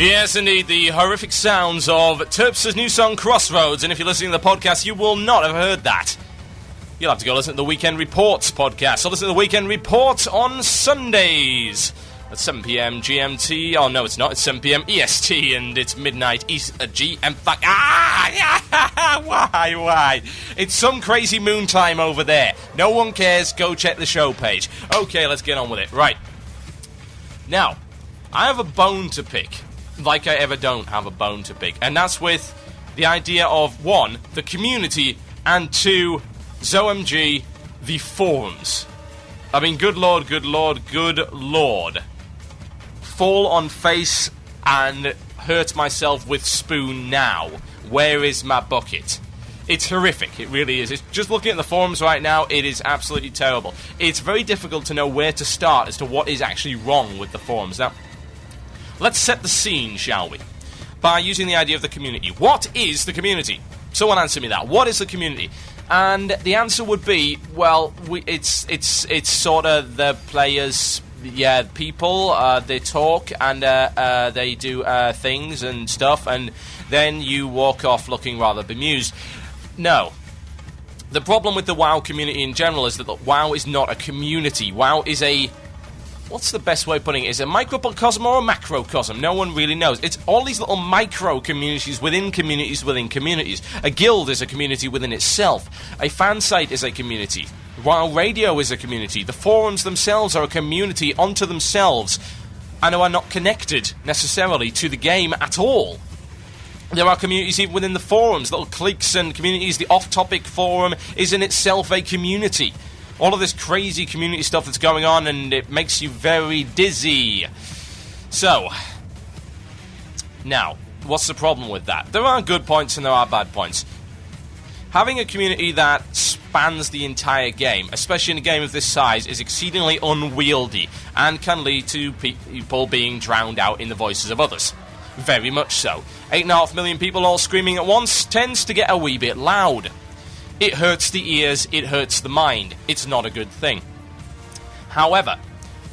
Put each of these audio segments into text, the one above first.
Yes, indeed, the horrific sounds of Terps' new song, Crossroads, and if you're listening to the podcast, you will not have heard that. You'll have to go listen to the Weekend Reports podcast. So listen to the Weekend Reports on Sundays at 7 p.m. GMT. Oh, no, it's not. It's 7 p.m. EST, and it's midnight GM. Why? It's some crazy moon time over there. No one cares. Go check the show page. Okay, let's get on with it. Right. Now, I have a bone to pick. Like I ever don't have a bone to pick. And that's with the idea of, 1, the community, and 2, ZOMG, the forums. I mean, good lord. Fall on face and hurt myself with spoon now. Where is my bucket? It's horrific, it really is. It's just looking at the forums right now, it is absolutely terrible. It's very difficult to know where to start as to what is actually wrong with the forums. Now, let's set the scene, shall we? By using the idea of the community. What is the community? Someone answer me that. What is the community? And the answer would be, well, it's sort of the players, people, they talk and they do things and stuff, and then you walk off looking rather bemused. No. The problem with the WoW community in general is that WoW is not a community. WoW is a... What's the best way of putting it? Is it a microcosm or a macrocosm? No one really knows. It's all these little micro-communities within communities within communities. A guild is a community within itself. A fan site is a community. WoW Radio is a community. The forums themselves are a community unto themselves and are not connected, necessarily, to the game at all. There are communities even within the forums, little cliques and communities. The off-topic forum is in itself a community. All of this crazy community stuff that's going on, and it makes you very dizzy. So, now, what's the problem with that? There are good points and there are bad points. Having a community that spans the entire game, especially in a game of this size, is exceedingly unwieldy and can lead to people being drowned out in the voices of others. Very much so. 8.5 million people all screaming at once tends to get a wee bit loud. It hurts the ears, it hurts the mind. It's not a good thing. However,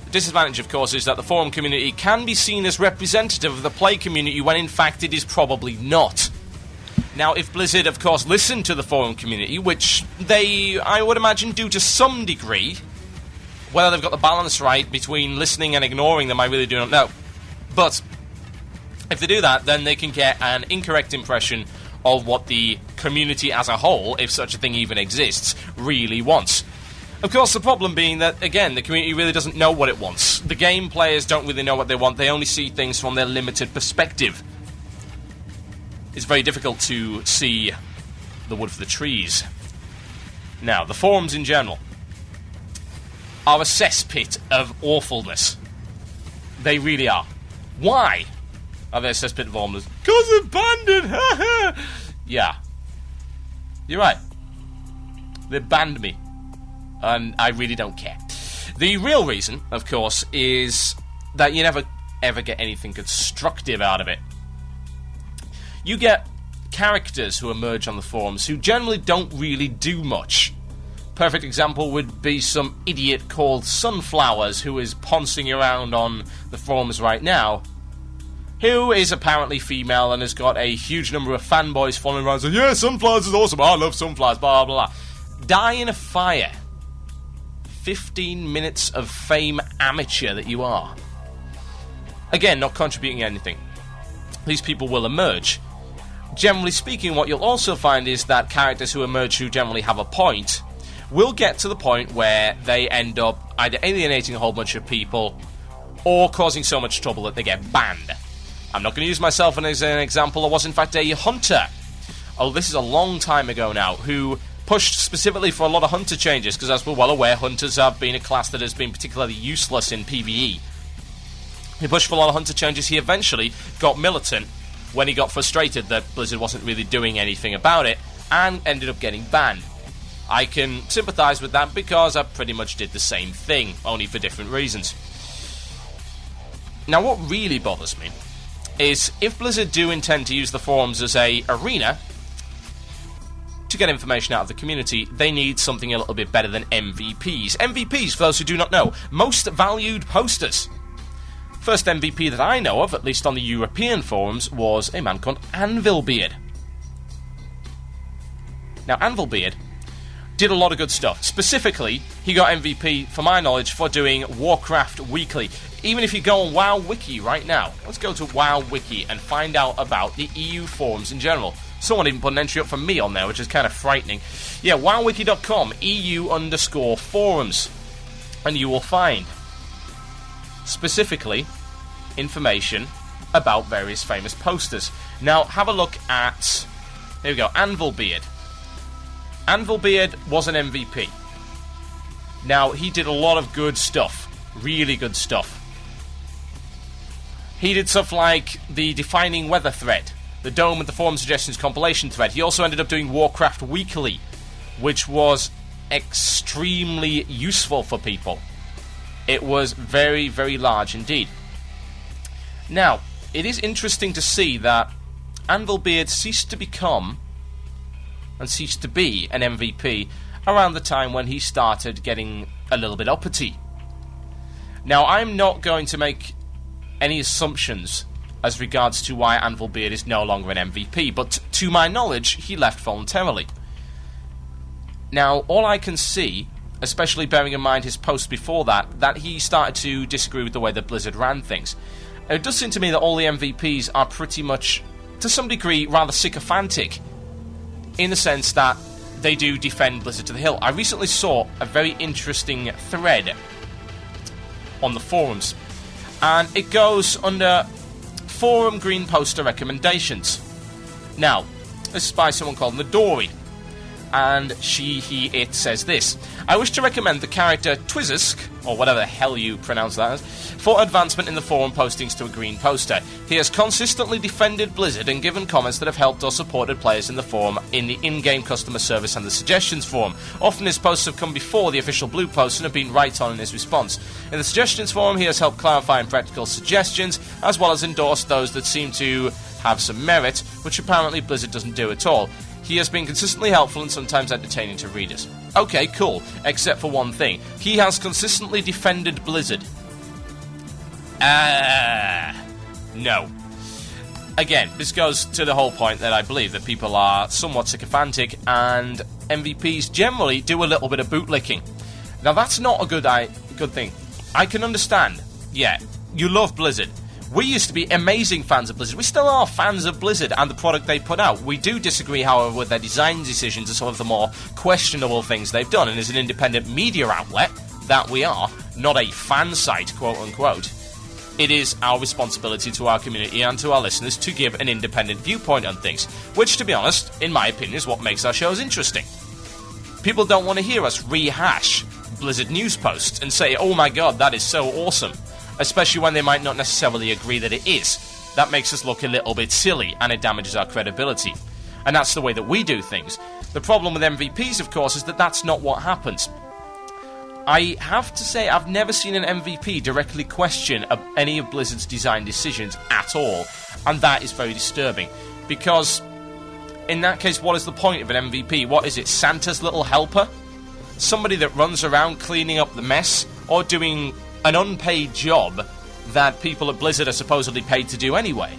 the disadvantage, of course, is that the forum community can be seen as representative of the play community when in fact it is probably not. Now, if Blizzard, of course, listened to the forum community, which they, I would imagine, do to some degree, whether they've got the balance right between listening and ignoring them, I really do not know. But if they do that, then they can get an incorrect impression of what the community as a whole, if such a thing even exists, really wants. Of course, the problem being that, again, the community really doesn't know what it wants. The game players don't really know what they want. They only see things from their limited perspective. It's very difficult to see the wood for the trees. Now, the forums in general are a cesspit of awfulness. They really are. Why are they a cesspit of awfulness? Because they've banned it! Yeah. You're right. They banned me. And I really don't care. The real reason, of course, is that you never ever get anything constructive out of it. You get characters who emerge on the forums who generally don't really do much. Perfect example would be some idiot called Sunflowers who is poncing around on the forums right now, who is apparently female and has got a huge number of fanboys following around saying, yeah, Sunflowers is awesome, I love Sunflowers, blah, blah, blah. Die in a fire. 15 minutes of fame amateur that you are. Again, not contributing anything. These people will emerge. Generally speaking, what you'll also find is that characters who emerge who generally have a point will get to the point where they end up either alienating a whole bunch of people or causing so much trouble that they get banned. I'm not going to use myself as an example. I was in fact a hunter. Oh, this is a long time ago now, who pushed specifically for a lot of hunter changes, because as we're well aware, hunters have been a class that has been particularly useless in PvE. He pushed for a lot of hunter changes. He eventually got militant when he got frustrated that Blizzard wasn't really doing anything about it, and ended up getting banned. I can sympathise with that because I pretty much did the same thing, only for different reasons. Now, what really bothers me is if Blizzard do intend to use the forums as a arena to get information out of the community, they need something a little bit better than MVPs. MVPs, for those who do not know, most valued posters. First MVP that I know of, at least on the European forums, was a man called Anvilbeard. Now, Anvilbeard did a lot of good stuff. Specifically, he got MVP, for my knowledge, for doing Warcraft Weekly. Even if you go on WoW Wiki right now, let's go to WoW Wiki and find out about the EU forums in general. Someone even put an entry up for me on there, which is kind of frightening. Yeah, wowwiki.com, EU_forums. And you will find, specifically, information about various famous posters. Now, have a look at, here we go, Anvilbeard. Anvilbeard was an MVP. Now, he did a lot of good stuff. Really good stuff. He did stuff like the Defining Weather thread, the Dome and the Forum Suggestions compilation thread. He also ended up doing Warcraft Weekly, which was extremely useful for people. It was very, very large indeed. Now, it is interesting to see that Anvilbeard ceased to become and ceased to be an MVP around the time when he started getting a little bit uppity. Now, I'm not going to make any assumptions as regards to why Anvilbeard is no longer an MVP, but to my knowledge, he left voluntarily. Now, all I can see, especially bearing in mind his post before that he started to disagree with the way that Blizzard ran things. And it does seem to me that all the MVPs are pretty much, to some degree, rather sycophantic, in the sense that they do defend Blizzard to the hill. I recently saw a very interesting thread on the forums, and it goes under Forum Green Poster Recommendations. Now, this is by someone called Midori, and it says this: I wish to recommend the character Twizisk, or whatever the hell you pronounce that as, for advancement in the forum postings to a green poster. He has consistently defended Blizzard and given comments that have helped or supported players in the forum, in the in-game customer service and the suggestions forum. Often his posts have come before the official blue posts and have been right on in his response. In the suggestions forum, he has helped clarify and practical suggestions, as well as endorsed those that seem to have some merit, which apparently Blizzard doesn't do at all. He has been consistently helpful and sometimes entertaining to readers. Okay, cool, except for one thing. He has consistently defended Blizzard. No. Again, this goes to the whole point that I believe that people are somewhat sycophantic, and MVPs generally do a little bit of bootlicking. Now, that's not a good thing. I can understand. Yeah, you love Blizzard. We used to be amazing fans of Blizzard. We still are fans of Blizzard and the product they put out. We do disagree, however, with their design decisions and some of the more questionable things they've done. And as an independent media outlet, that we are, not a fan site, quote-unquote, it is our responsibility to our community and to our listeners to give an independent viewpoint on things, which, to be honest, in my opinion, is what makes our shows interesting. People don't want to hear us rehash Blizzard news posts and say, oh my god, that is so awesome. Especially when they might not necessarily agree that it is. That makes us look a little bit silly, and it damages our credibility. And that's the way that we do things. The problem with MVPs, of course, is that that's not what happens. I have to say, I've never seen an MVP directly question any of Blizzard's design decisions at all, and that is very disturbing. Because, in that case, what is the point of an MVP? What is it, Santa's little helper? Somebody that runs around cleaning up the mess, or doing an unpaid job that people at Blizzard are supposedly paid to do anyway.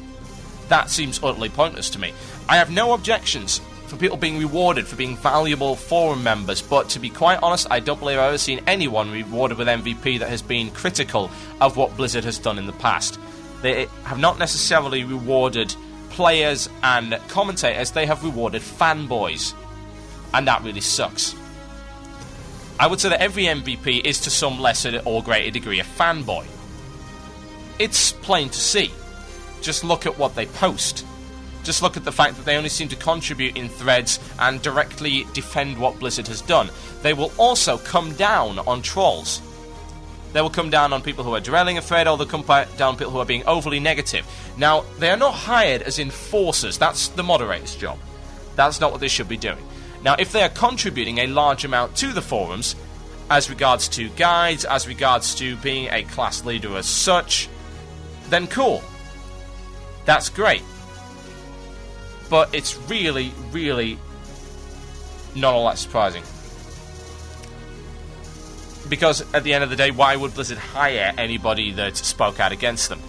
That seems utterly pointless to me. I have no objections for people being rewarded for being valuable forum members, but to be quite honest, I don't believe I've ever seen anyone rewarded with MVP that has been critical of what Blizzard has done in the past. They have not necessarily rewarded players and commentators, they have rewarded fanboys. And that really sucks. I would say that every MVP is to some lesser or greater degree a fanboy. It's plain to see. Just look at what they post. Just look at the fact that they only seem to contribute in threads and directly defend what Blizzard has done. They will also come down on trolls. They will come down on people who are derailing a thread, or they'll come down on people who are being overly negative. Now, they are not hired as enforcers. That's the moderator's job. That's not what they should be doing. Now, if they are contributing a large amount to the forums, as regards to guides, as regards to being a class leader as such, then cool. That's great. But it's really, really not all that surprising. Because at the end of the day, why would Blizzard hire anybody that spoke out against them?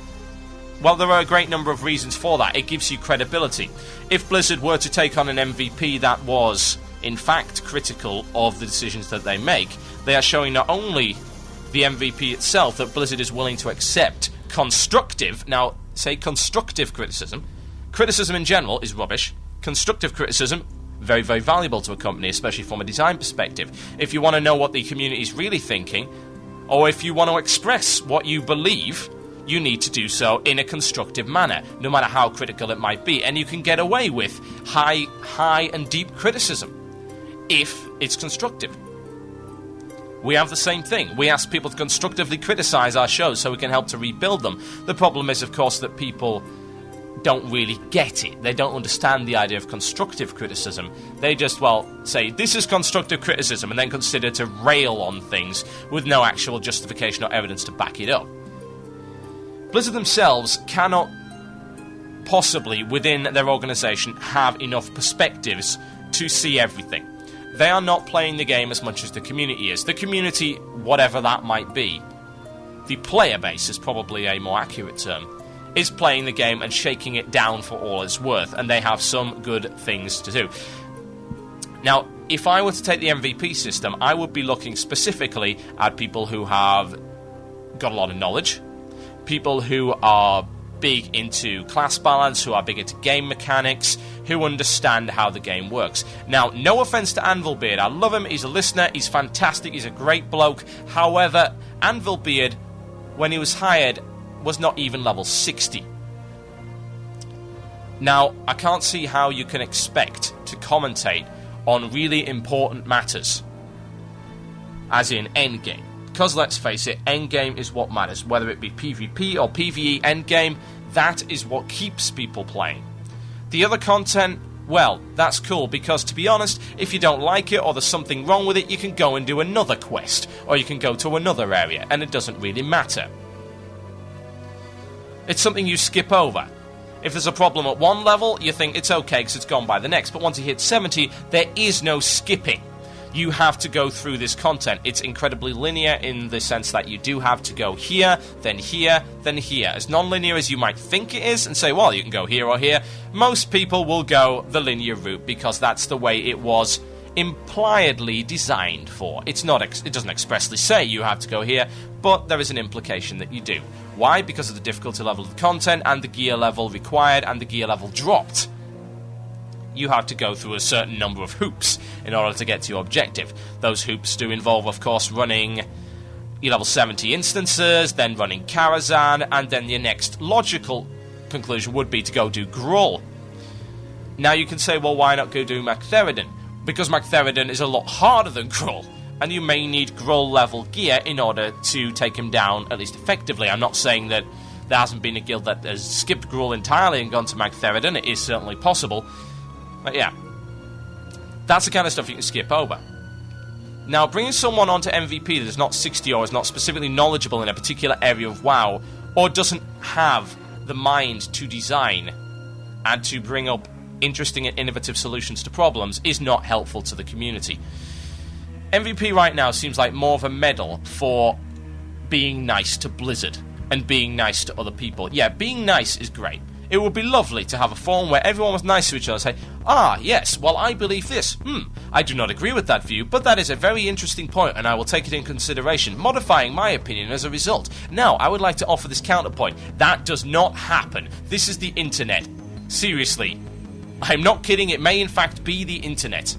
Well, there are a great number of reasons for that. It gives you credibility. If Blizzard were to take on an MVP that was, in fact, critical of the decisions that they make, they are showing not only the MVP itself that Blizzard is willing to accept constructive, now say constructive criticism. Criticism in general is rubbish. Constructive criticism, very, very valuable to a company, especially from a design perspective. If you want to know what the community is really thinking, or if you want to express what you believe, you need to do so in a constructive manner, no matter how critical it might be. And you can get away with high and deep criticism if it's constructive. We have the same thing. We ask people to constructively criticize our shows so we can help to rebuild them. The problem is, of course, that people don't really get it. They don't understand the idea of constructive criticism. They just, say, this is constructive criticism, and then consider to rail on things with no actual justification or evidence to back it up. Blizzard themselves cannot possibly, within their organization, have enough perspectives to see everything. They are not playing the game as much as the community is. The community, whatever that might be, the player base is probably a more accurate term, is playing the game and shaking it down for all it's worth, and they have some good things to do. Now, if I were to take the MVP system, I would be looking specifically at people who have got a lot of knowledge, people who are big into class balance, who are big into game mechanics, who understand how the game works. Now, no offense to Anvilbeard, I love him, he's a listener, he's fantastic, he's a great bloke. However, Anvilbeard, when he was hired, was not even level 60. Now, I can't see how you can expect to commentate on really important matters, as in Endgame. Because let's face it, Endgame is what matters. Whether it be PvP or PvE Endgame, that is what keeps people playing. The other content, well, that's cool, because to be honest, if you don't like it or there's something wrong with it, you can go and do another quest, or you can go to another area, and it doesn't really matter. It's something you skip over. If there's a problem at one level, you think it's okay because it's gone by the next, but once you hit 70, there is no skipping. You have to go through this content. It's incredibly linear in the sense that you do have to go here, then here, then here. As non-linear as you might think it is, and say, well, you can go here or here, most people will go the linear route because that's the way it was impliedly designed for. It doesn't expressly say you have to go here, but there is an implication that you do. Why? Because of the difficulty level of the content and the gear level required and the gear level dropped. You have to go through a certain number of hoops in order to get to your objective. Those hoops do involve, of course, running your level 70 instances, then running Karazhan, and then your next logical conclusion would be to go do Gruul. Now you can say, well, why not go do Magtheridon? Because Magtheridon is a lot harder than Gruul, and you may need Gruul level gear in order to take him down, at least effectively. I'm not saying that there hasn't been a guild that has skipped Gruul entirely and gone to Magtheridon. It is certainly possible. But yeah, that's the kind of stuff you can skip over. Now, bringing someone onto MVP that is not 60 or is not specifically knowledgeable in a particular area of WoW, or doesn't have the mind to design and to bring up interesting and innovative solutions to problems, is not helpful to the community. MVP right now seems like more of a medal for being nice to Blizzard and being nice to other people. Yeah, being nice is great. It would be lovely to have a forum where everyone was nice to each other and say, yes, well, I believe this. I do not agree with that view, but that is a very interesting point, and I will take it in consideration, modifying my opinion as a result. Now, I would like to offer this counterpoint. That does not happen. This is the internet. Seriously. I'm not kidding, it may in fact be the internet.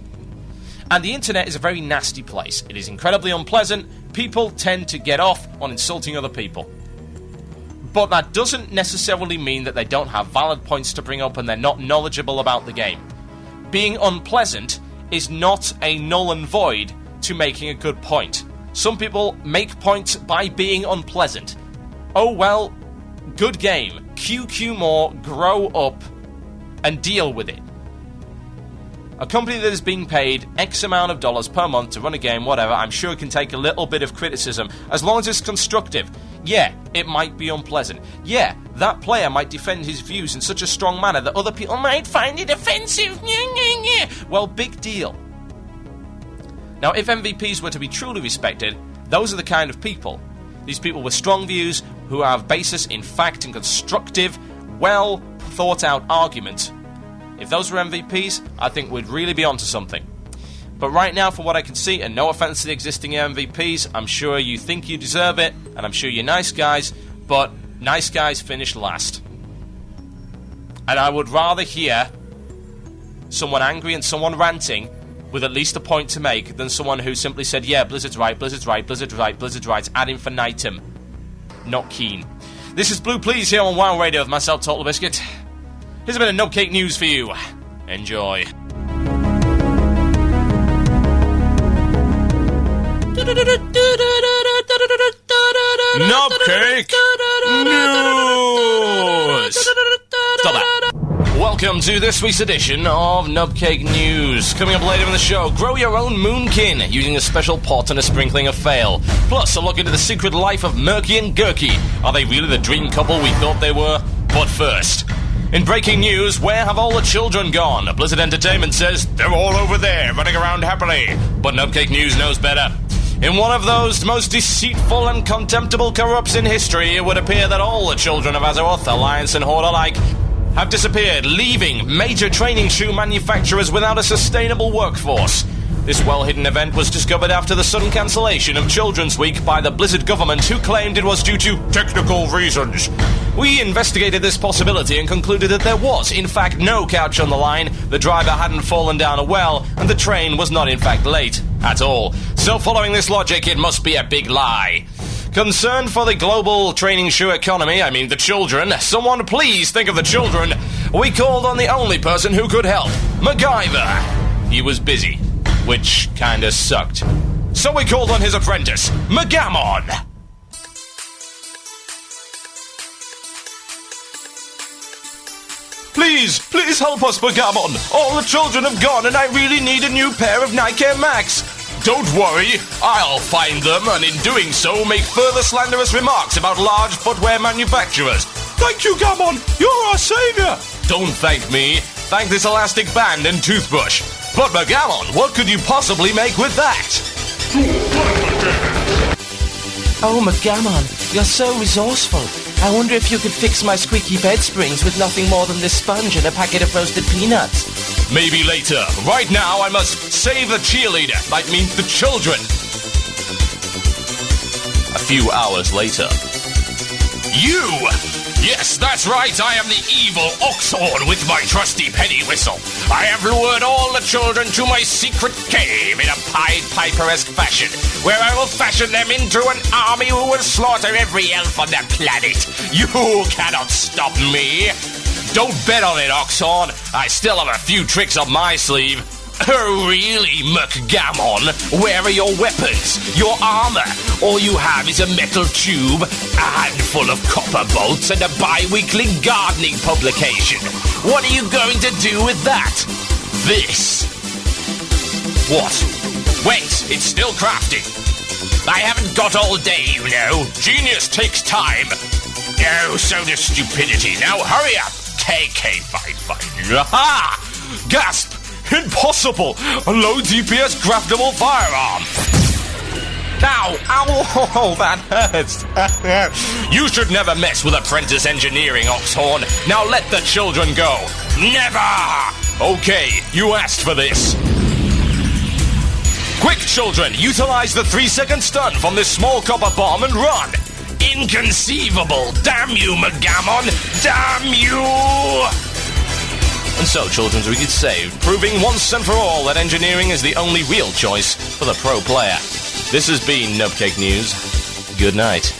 And the internet is a very nasty place. It is incredibly unpleasant. People tend to get off on insulting other people. But that doesn't necessarily mean that they don't have valid points to bring up and they're not knowledgeable about the game. Being unpleasant is not a null and void to making a good point. Some people make points by being unpleasant. Oh well, good game. QQ more, grow up, and deal with it. A company that is being paid X amount of dollars per month to run a game, whatever, I'm sure can take a little bit of criticism, as long as it's constructive. Yeah, it might be unpleasant. Yeah, that player might defend his views in such a strong manner that other people might find it offensive. Well, big deal. Now, if MVPs were to be truly respected, Those are the kind of people. These people with strong views who have basis in fact and constructive, well thought out argument. If those were MVPs, I think we'd really be onto something. But right now, from what I can see, and no offense to the existing MVPs, I'm sure you think you deserve it, and I'm sure you're nice guys, but nice guys finish last. And I would rather hear someone angry and someone ranting with at least a point to make than someone who simply said, yeah, Blizzard's right, Blizzard's right, Blizzard's right, Blizzard's right, ad infinitum. Not keen. This is Blue Please here on WoW Radio with myself, Total Biscuit. Here's a bit of Nubcake news for you. Enjoy. Nubcake news! Stop that. Welcome to this week's edition of Nubcake News. Coming up later in the show, grow your own moonkin using a special pot and a sprinkling of fail. Plus, a look into the secret life of Murky and Gurky. Are they really the dream couple we thought they were? But first, in breaking news, where have all the children gone? Blizzard Entertainment says they're all over there, running around happily. But Nubcake News knows better. In one of those most deceitful and contemptible corrupts in history, it would appear that all the children of Azeroth, Alliance and Horde alike have disappeared, leaving major training shoe manufacturers without a sustainable workforce. This well-hidden event was discovered after the sudden cancellation of Children's Week by the Blizzard government, who claimed it was due to technical reasons. We investigated this possibility and concluded that there was, in fact, no couch on the line, the driver hadn't fallen down a well, and the train was not, in fact, late at all. So following this logic, it must be a big lie. Concerned for the global training shoe economy, I mean the children, someone please think of the children. We called on the only person who could help, MacGyver. He was busy, which kinda sucked. So we called on his apprentice, Megamon. Please help us, Megamon. All the children have gone and I really need a new pair of Nike Air Max. Don't worry, I'll find them, and in doing so, make further slanderous remarks about large footwear manufacturers. Thank you, Gammon! You're our savior! Don't thank me. Thank this elastic band and toothbrush. But, Megamon, what could you possibly make with that? Oh, Megamon, you're so resourceful. I wonder if you could fix my squeaky bed springs with nothing more than this sponge and a packet of roasted peanuts. Maybe later. Right now, I must save the cheerleader. I mean, the children. A few hours later. You! Yes, that's right, I am the evil Oxhorn with my trusty penny whistle. I have lured all the children to my secret cave in a Pied Piper-esque fashion, where I will fashion them into an army who will slaughter every elf on the planet. You cannot stop me. Don't bet on it, Oxhorn. I still have a few tricks up my sleeve. Really, McGammon? Where are your weapons? Your armor? All you have is a metal tube, a handful of copper bolts, and a bi-weekly gardening publication. What are you going to do with that? This. What? Wait, it's still crafting. I haven't got all day, you know. Genius takes time. Oh, so does stupidity. Now hurry up. Fine. Aha! Gasp! Impossible! A low DPS craftable firearm! Ow! Ow! That hurts! You should never mess with apprentice engineering, Oxhorn. Now let the children go! Never! Okay, you asked for this. Quick, children! Utilize the 3-second stun from this small copper bomb and run! Inconceivable! Damn you, Megamon! Damn you! And so, Children's Week is saved, proving once and for all that engineering is the only real choice for the pro player. This has been Nubcake News. Good night.